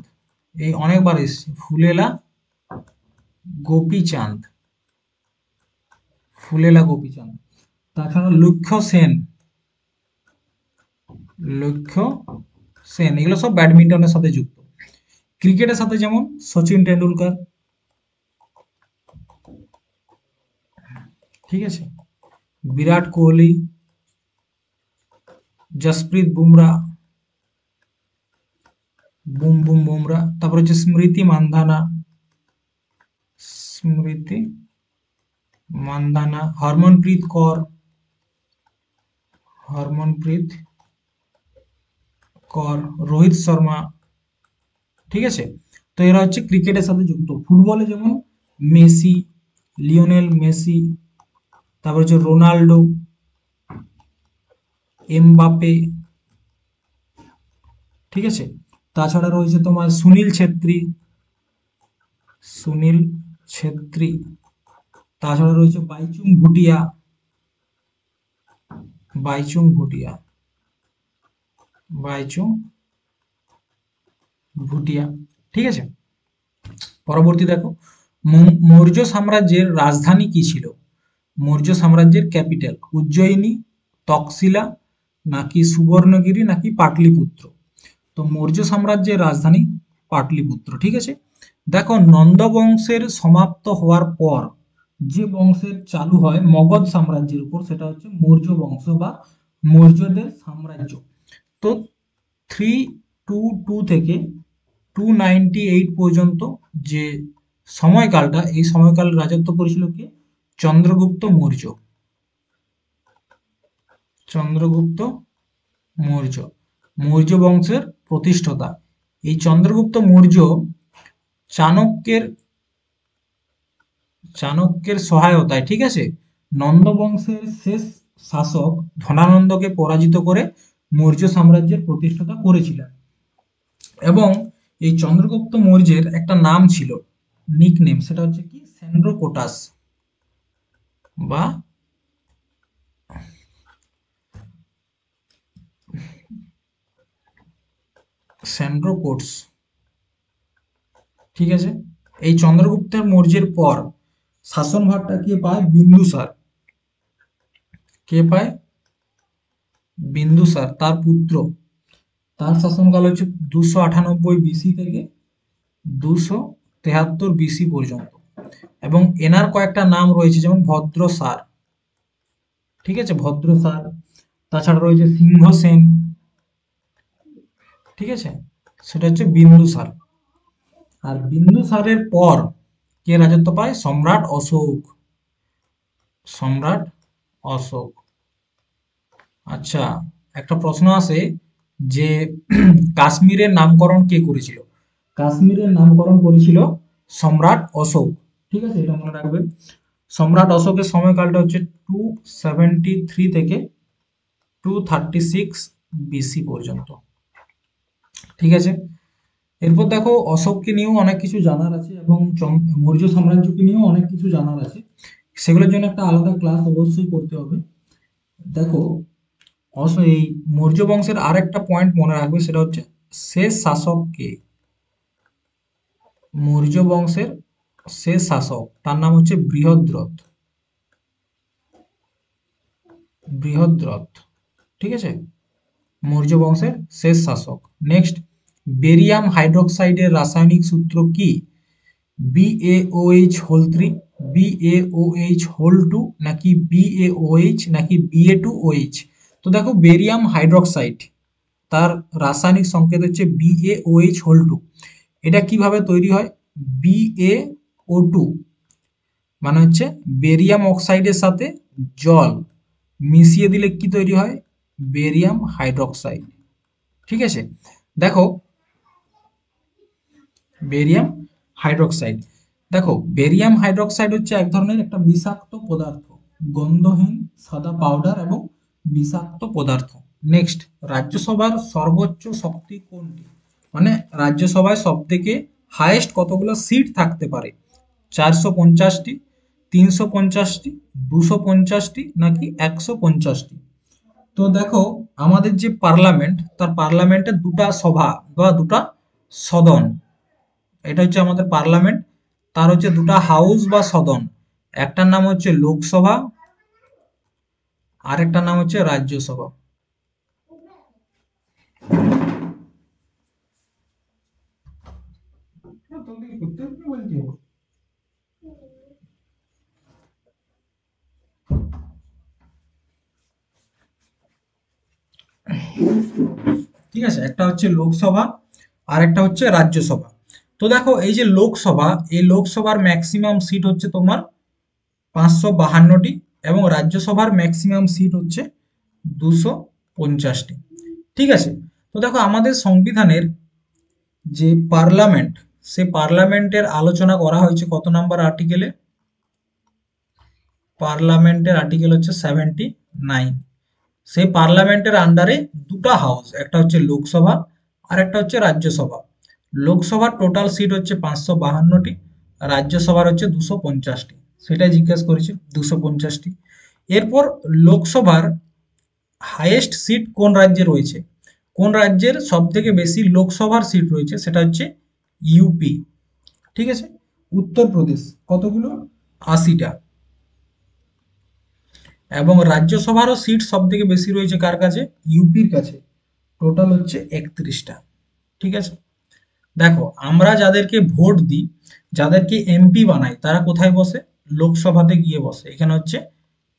এই অনেকবার এসছে, ফুলেলা গোপীচাঁদ, ফুলেলা গোপীচাঁদ। তাছাড়া লক্ষ্য সেন, লক্ষ্য সেন, এগুলো সব ব্যাডমিন্টনের সাথে যুক্ত। ক্রিকেটের সাথে যেমন সচিন টেন্ডুলকার, ঠিক আছে, বিরাট কোহলি, জসপ্রীত বুমরা, বুম বুম বুমরা। তারপর হচ্ছে স্মৃতি মান্ধানা, স্মৃতি মান্ধানা, হরমনপ্রীত কৌর, হরমনপ্রীত কর, রোহিত শর্মা, ঠিক আছে। তো এরা হচ্ছে ক্রিকেটের সাথে যুক্ত। ফুটবলে যেমন মেসি, লিওনেল মেসি, তারপর হচ্ছে রোনাল্ডো, এমবাপে, ঠিক আছে। তাছাড়া রয়েছে তোমার সুনীল ছেত্রী, সুনীল ছেত্রী। তাছাড়া রয়েছে বাইচুং ভুটিয়া, বাইচুং ভুটিয়া, বাইচুং ভুটিয়া, ঠিক আছে। পরবর্তী দেখো, মৌর্য সাম্রাজ্যের রাজধানী কি ছিল? মৌর্য সাম্রাজ্যের ক্যাপিটাল উজ্জয়িনী, তক্ষশিলা নাকি সুবর্ণগিরি নাকি পাটলিপুত্র? তো মৌর্য সাম্রাজ্যের রাজধানী পাটলিপুত্র। ঠিক আছে, দেখো নন্দ বংশের সমাপ্ত হওয়ার পর যে বংশের চালু হয় মগধ সাম্রাজ্যের উপর সেটা হচ্ছে মৌর্য বংশ বা মৌর্যদের সাম্রাজ্য। তো 322 থেকে 298 পর্যন্ত যে সময়কালটা, এই সময়কাল রাজত্ব করেছিল কে? চন্দ্রগুপ্ত মৌর্য। চন্দ্রগুপ্ত মৌর্য, মৌর্য বংশের প্রতিষ্ঠাতা। এই চন্দ্রগুপ্ত মৌর্য চাণক্যের চাণক্যের সহায়তায়, ঠিক আছে, নন্দ বংশের শেষ শাসক ধনানন্দকে পরাজিত করে মৌর্য সাম্রাজ্যের প্রতিষ্ঠাতা করেছিলেন। এবং এই চন্দ্রগুপ্ত মৌর্যের একটা নাম ছিল, নিক নেম, সেটা হচ্ছে কি সেন্ড্রোকোটাস বা স্যান্ড্রোকোটস। ঠিক আছে, এই চন্দ্রগুপ্ত মৌর্যের পর শাসনভারটা কে পায়? বিন্দুসার। কে পায়? বিন্দুসার, তার পুত্র। তার শাসনকাল হচ্ছে 298 বিসি থেকে 273 বিসি পর্যন্ত। এবং এনার কয়েকটা নাম রয়েছে, যেমন ভদ্রসার, ঠিক আছে, ভদ্রসার। তাছাড়া রয়েছে সিংহসেন, ঠিক আছে, সেটা হচ্ছে বিন্দুসার। আর বিন্দুসারের পর কে রাজত্ব পায়? সম্রাট অশোক। সম্রাট অশোক। আচ্ছা, একটা প্রশ্ন আসে যে কাশ্মীরের নামকরণ কে করেছিল? কাশ্মীরের নামকরণ করেছিল সম্রাট অশোক। ঠিক আছে, এটা মনে রাখবেন। সম্রাট অশোকের সময়কালটা হচ্ছে 273 থেকে 236 বিসি পর্যন্ত। ঠিক আছে, এরপর দেখো অশোককে নিয়েও অনেক কিছু জানার আছে এবং মৌর্য সাম্রাজ্যকে নিয়েও অনেক কিছু জানার আছে। সেগুলোর জন্য একটা আলাদা ক্লাস অবশ্যই করতে হবে। দেখো এই মৌর্য বংশের আরেকটা পয়েন্ট মনে রাখবে, সেটা হচ্ছে শেষ শাসক কে? মৌর্য বংশের শেষ শাসক, তার নাম হচ্ছে বৃহদ্রথ। বৃহদ্রথ, ঠিক আছে, মৌর্য বংশের শেষ শাসক। নেক্সট, বেরিয়াম হাইড্রোক্সাইডের রাসায়নিক সূত্র কি? BaOH হোল 3, BaOH হোল 2 নাকি BaOH নাকি Ba2OH? তো দেখো বেরিয়াম হাইড্রোক্সাইড, তার রাসায়নিক সংকেত হচ্ছে BaOH হোল 2। এটা কিভাবে তৈরি হয়? BaO2 মানে হচ্ছে বেরিয়াম অক্সাইডের সাথে জল মিশিয়ে দিলে কি তৈরি হয়? Barium hydroxide. ঠিক আছে, দেখো বেরিয়াম হাইড্রোক্সাইড, দেখো বেরিয়াম হাইড্রোক্সাইড হচ্ছে এক ধরনের একটা বিষাক্ত পদার্থ, গন্ধহীন সাদা পাউডার এবং বিষাক্ত পদার্থ। নেক্সট, রাজ্যসভার সর্বোচ্চ শক্তি কোনটি? মানে রাজ্যসভায় সব থেকে হাইয়েস্ট কতগুলো সিট থাকতে পারে? 450টি, 350টি, 250টি নাকি 150টি? তো দেখো আমাদের যে পার্লামেন্ট, তার পার্লামেন্টের দুটা সভা বা দুটা সদন, এটা হচ্ছে আমাদের পার্লামেন্ট। তার হচ্ছে দুটা হাউস বা সদন, একটার নাম হচ্ছে লোকসভা আর একটার নাম হচ্ছে রাজ্যসভা। ঠিক আছে, একটা হচ্ছে লোকসভা আর একটা হচ্ছে রাজ্যসভা। তো দেখো এই যে লোকসভা, এই লোকসভার ম্যাক্সিমাম সিট হচ্ছে তোমার 552টি এবং রাজ্যসভার ম্যাক্সিমাম সিট হচ্ছে 250টি। ঠিক আছে, তো দেখো আমাদের সংবিধানের যে পার্লামেন্ট, সে পার্লামেন্টের আলোচনা করা হয়েছে কত নাম্বার আর্টিকেলে? পার্লামেন্টের আর্টিকেল হচ্ছে 79। সেই পার্লামেন্টের আন্ডারে দুটো হাউস, একটা হচ্ছে লোকসভা আর একটা হচ্ছে রাজ্যসভা। লোকসভার টোটাল সিট হচ্ছে 552টি, রাজ্যসভার হচ্ছে 250টি। সেটাই জিজ্ঞেস করেছে, 250টি। এরপর লোকসভার হাইয়েস্ট সিট কোন রাজ্যে রয়েছে? কোন রাজ্যের সব থেকে বেশি লোকসভার সিট রয়েছে? সেটা হচ্ছে ইউপি। ঠিক আছে, উত্তরপ্রদেশ। কতগুলো? 80টা। এবং রাজ্যসভারও সিট সব থেকে বেশি রয়েছে কার কাছে? ইউপির কাছে। টোটাল হচ্ছে 31টা। ঠিক আছে। দেখো, আমরা যাদেরকে ভোট দিই, যাদেরকে এমপি বানাই, তারা কোথায় বসে? লোকসভাতে গিয়ে বসে। এখানে হচ্ছে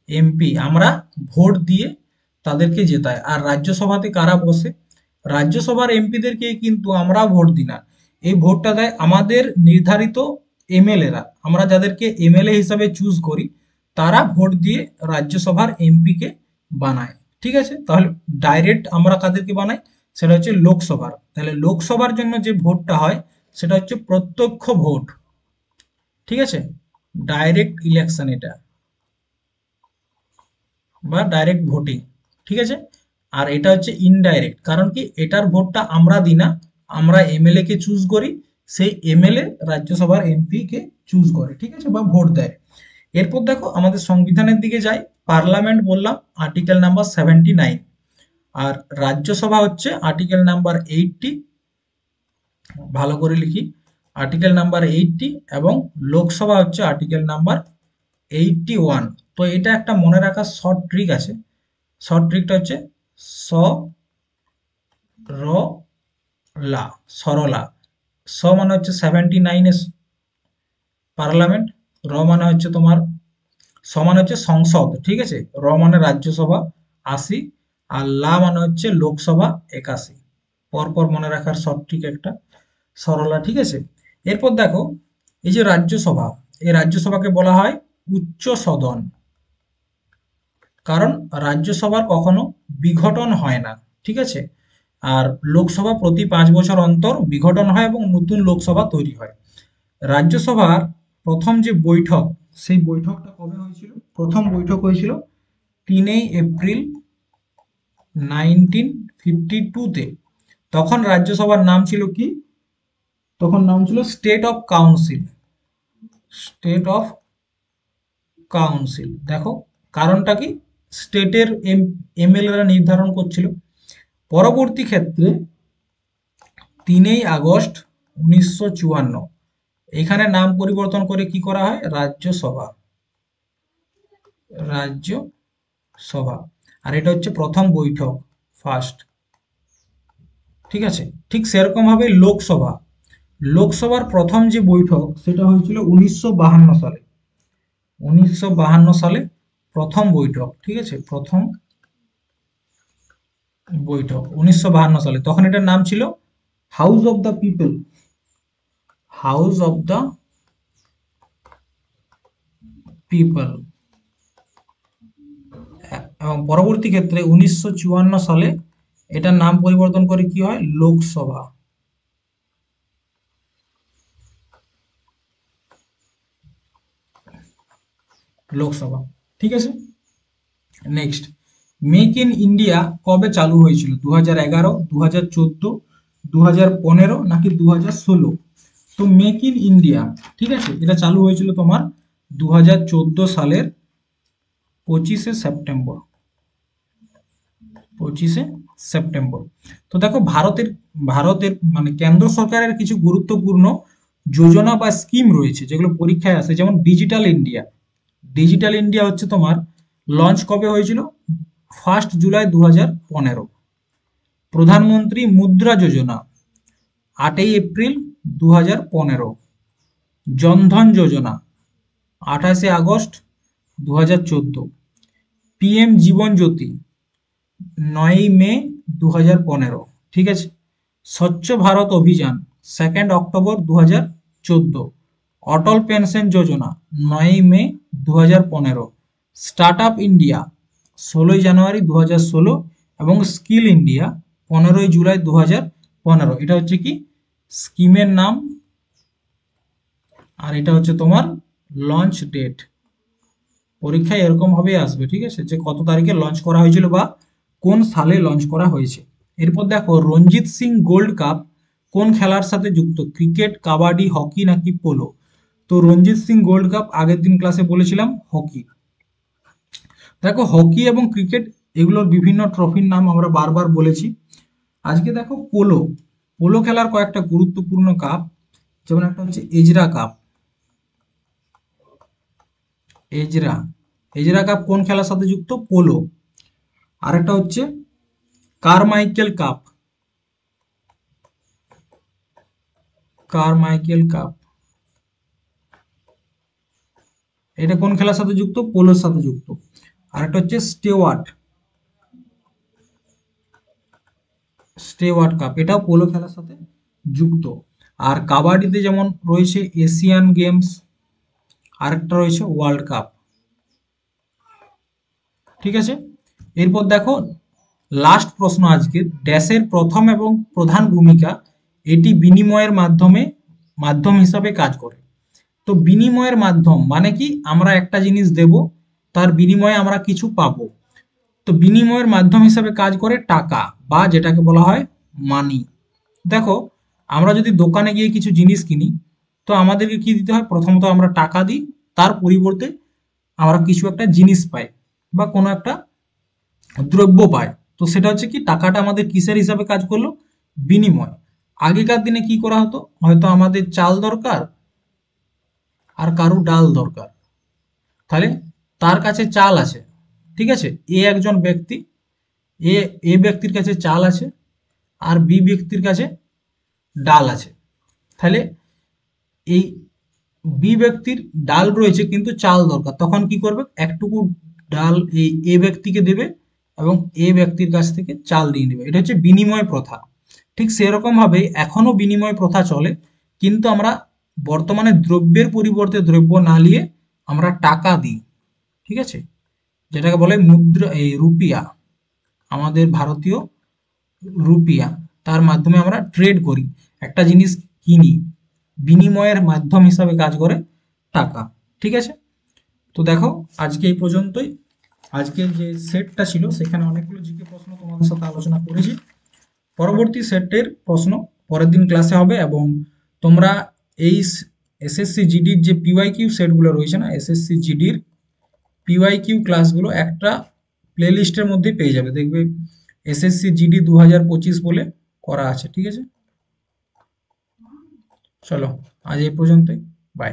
এমপি, আমরা ভোট দিয়ে তাদেরকে জেতাই। আর রাজ্যসভাতে কারা বসে? রাজ্যসভার এমপিদেরকে কিন্তু আমরা ভোট দিই না, এই ভোটটা দেয় আমাদের নির্ধারিত এমএলএরা। আমরা যাদেরকে এমএলএ হিসাবে চুজ করি, তারা ভোট দিয়ে রাজ্যসভার এমপি কে বানায়। ঠিক আছে, তাহলে ডাইরেক্ট আমরা কাদেরকে বানাই? সেটা হচ্ছে লোকসভার। তাহলে লোকসভার জন্য যে ভোটটা হয় সেটা হচ্ছে প্রত্যক্ষ ভোট। ঠিক আছে, ডাইরেক্ট ইলেকশন এটা, বা ডাইরেক্ট ভোটিং। ঠিক আছে। আর এটা হচ্ছে ইনডাইরেক্ট, কারণ কি এটার ভোটটা আমরা দিই না, আমরা এমএলএ কে চুজ করি, সেই এমএলএ রাজ্যসভার এমপি কে চুজ করে। ঠিক আছে, বা ভোট দেয়। এরপর দেখো আমাদের সংবিধানের দিকে যাই। পার্লামেন্ট বললাম আর্টিকেল নাম্বার 79, আর রাজ্যসভা হচ্ছে আর্টিকেল নাম্বার 80। ভালো করে লিখি, আর্টিকেল নাম্বার 80, এবং লোকসভা হচ্ছে আর্টিকেল নাম্বার 81। তো এটা একটা মনে রাখার শর্ট ট্রিক আছে। শর্ট ট্রিকটা হচ্ছে স র লা, সরলা। স মানে হচ্ছে 79 পার্লামেন্ট, র মানে হচ্ছে তোমার, স মানে হচ্ছে সংসদ। ঠিক আছে, র মানে রাজ্যসভা 80, আর লা মানে হচ্ছে লোকসভা 81। পরপর মনে রাখার শর্ট ট্রিক একটা, সরলা। ঠিক আছে। এরপর দেখো, এই যে রাজ্যসভা, এই রাজ্যসভাকে বলা হয় উচ্চ সদন, কারণ রাজ্যসভার কখনো বিঘটন হয় না। ঠিক আছে। আর লোকসভা প্রতি 5 বছর অন্তর বিঘটন হয় এবং নতুন লোকসভা তৈরি হয়। রাজ্যসভার প্রথম যে বৈঠক, সেই বৈঠকটা কবে হয়েছিল? প্রথম বৈঠক হয়েছিল 3 এপ্রিল 1952-তে। তখন রাজ্যসভার নাম ছিল কি? তখন নাম ছিল state of council. State of council. দেখো, কারণটা কি? স্টেটের এমএলএরা নির্ধারণ করছিল। পরবর্তী ক্ষেত্রে 3 আগস্ট 1954, এখানে নাম পরিবর্তন করে কি করা হয়? রাজ্যসভা। রাজ্যসভা। আর এটা হচ্ছে প্রথম বৈঠক, ফার্স্ট। ঠিক আছে। ঠিক সেরকম ভাবে লোকসভা, লোকসভার প্রথম যে বৈঠক সেটা হয়েছিল 1952 সালে। 1952 সালে প্রথম বৈঠক। ঠিক আছে, প্রথম বৈঠক 1952 সালে। তখন এটার নাম ছিল house of the people. House of the people. এবং পরবর্তী ক্ষেত্রে 1954 সালে এটার নাম পরিবর্তন করে কি হয়? লোকসভা। লোকসভা। ঠিক আছে। নেক্সট, মেক ইন ইন্ডিয়া কবে চালু হয়েছিল? 2011, 2014, 2015, নাকি 2016? তো মেক ইন ইন্ডিয়া, ঠিক আছে, এটা চালু হয়েছিল তোমার 2014 সালের 25শে সেপ্টেম্বর। 25শে সেপ্টেম্বর। তো দেখো, ভারতের ভারতের মানে কেন্দ্র সরকারের কিছু গুরুত্বপূর্ণ যোজনা বা স্কিম রয়েছে যেগুলো পরীক্ষায় আসে, যেমন ডিজিটাল ইন্ডিয়া। ডিজিটাল ইন্ডিয়া হচ্ছে তোমার লঞ্চ কবে হয়েছিল? 1 জুলাই 2015। প্রধানমন্ত্রী মুদ্রা যোজনা 8 এপ্রিল 2015। জনধন যোজনা 28 আগস্ট 2014। পিএম জীবন জ্যোতি 9 মে 2015। ঠিক আছে। স্বচ্ছ ভারত অভিযান 2 অক্টোবর 2014। অটল পেনশন যোজনা 9 মে 2015। স্টার্ট আপ ইন্ডিয়া 16 জানুয়ারি 2016। এবং স্কিল ইন্ডিয়া 15 জুলাই 2015। এটা হচ্ছে কি স্কিমের নাম, আর এটা হচ্ছে তোমার লঞ্চ ডেট। পরীক্ষায় এরকম ভাবেই আসবে। ঠিক আছে, যে কত তারিখে লঞ্চ করা হয়েছিল বা কোন সালে লঞ্চ করা হয়েছে। এরপর দেখো, রঞ্জিত সিং গোল্ড কাপ কোন খেলার সাথে যুক্ত? ক্রিকেট, কাবাডি, হকি, নাকি পোলো? তো রঞ্জিত সিং গোল্ড কাপ আগের দিন ক্লাসে বলেছিলাম হকি। দেখো, হকি এবং ক্রিকেট এগুলোর বিভিন্ন ট্রফির নাম আমরা বারবার বলেছি। আজকে দেখো, পোলো, পোলো খেলার কয়েকটা গুরুত্বপূর্ণ কাপ, যেমন একটা হচ্ছে এজরা কাপ। এজরা হেজরা কাপ কোন খেলার সাথে যুক্ত? পোলো। আরেকটা হচ্ছে কারমাইকেল কাপ। কারমাইকেল কাপ এটা কোন খেলার সাথে যুক্ত? পোলোর সাথে যুক্ত। আরেকটা হচ্ছে স্টেওয়ার্ট। স্টেওয়ার্ট কাপ এটাও পোলো খেলার সাথে যুক্ত। আর কাবাডিতে যেমন রয়েছে এশিয়ান গেমস, আরেকটা রয়েছে ওয়ার্ল্ড কাপ। ঠিক আছে, এরপর দেখো লাস্ট প্রশ্ন আজকের, ড্যাশের প্রথম এবং প্রধান ভূমিকা, এটি বিনিময়ের মাধ্যম হিসাবে কাজ করে। তো বিনিময়ের মাধ্যম মানে কি? আমরা একটা জিনিস দেব, তার বিনিময়ে আমরা কিছু পাবো। তো বিনিময়ের মাধ্যম হিসাবে কাজ করে টাকা, বা যেটাকে বলা হয় মানি। দেখো, আমরা যদি দোকানে গিয়ে কিছু জিনিস কিনি, তো আমাদেরকে কি দিতে হয়? প্রথমত আমরা টাকা দিই, তার পরিবর্তে আমরা কিছু একটা জিনিস পাই বা কোনো একটা দ্রব্য পায়। তো সেটা হচ্ছে কি, টাকাটা আমাদের কিসের হিসাবে কাজ করলো? বিনিময়। আগেকার দিনে কি করা হতো? হয়তো আমাদের চাল দরকার আর কারো ডাল দরকার, তাহলে তার কাছে চাল আছে, ঠিক আছে, একজন ব্যক্তি, এ এ ব্যক্তির কাছে চাল আছে আর বি ব্যক্তির কাছে ডাল আছে। তাহলে এই বি ব্যক্তির ডাল রয়েছে কিন্তু চাল দরকার, তখন কি করবে? একটুকু ডাল এই এ ব্যক্তিকে দেবে এবং এ ব্যক্তির কাছ থেকে চাল নিয়ে নেবে। এটা হচ্ছে বিনিময় প্রথা। ঠিক সেরকম ভাবে এখনো বিনিময় প্রথা চলে, কিন্তু আমরা বর্তমানে দ্রব্যের পরিবর্তে দ্রব্য না নিয়ে আমরা টাকা দিই। ঠিক আছে, যেটাকে বলে মুদ্রা, এই রুপিয়া, আমাদের ভারতীয় রুপিয়া, তার মাধ্যমে আমরা ট্রেড করি, একটা জিনিস কিনি। বিনিময়ের মাধ্যম হিসাবে কাজ করে টাকা। ঠিক আছে, তো দেখো আজকে এই পর্যন্তই। আজকের যে সেটটা ছিল সেখানে অনেকগুলো জিকে প্রশ্ন তোমাদের সাথে আলোচনা করেছি। পরবর্তী সেটের প্রশ্ন পরের দিন ক্লাসে হবে, এবং তোমরা এই এসএসসি জিডির যে পিওয়াই কিউ সেটগুলো রয়েছে না, এসএসসি জিডির পিওয়াই কিউ ক্লাসগুলো একটা প্লে লিস্টের মধ্যে পেয়ে যাবে, দেখবে এসএসসি জিডি 2025 বলে করা আছে। ঠিক আছে, চলো আজ এই পর্যন্তই, বাই।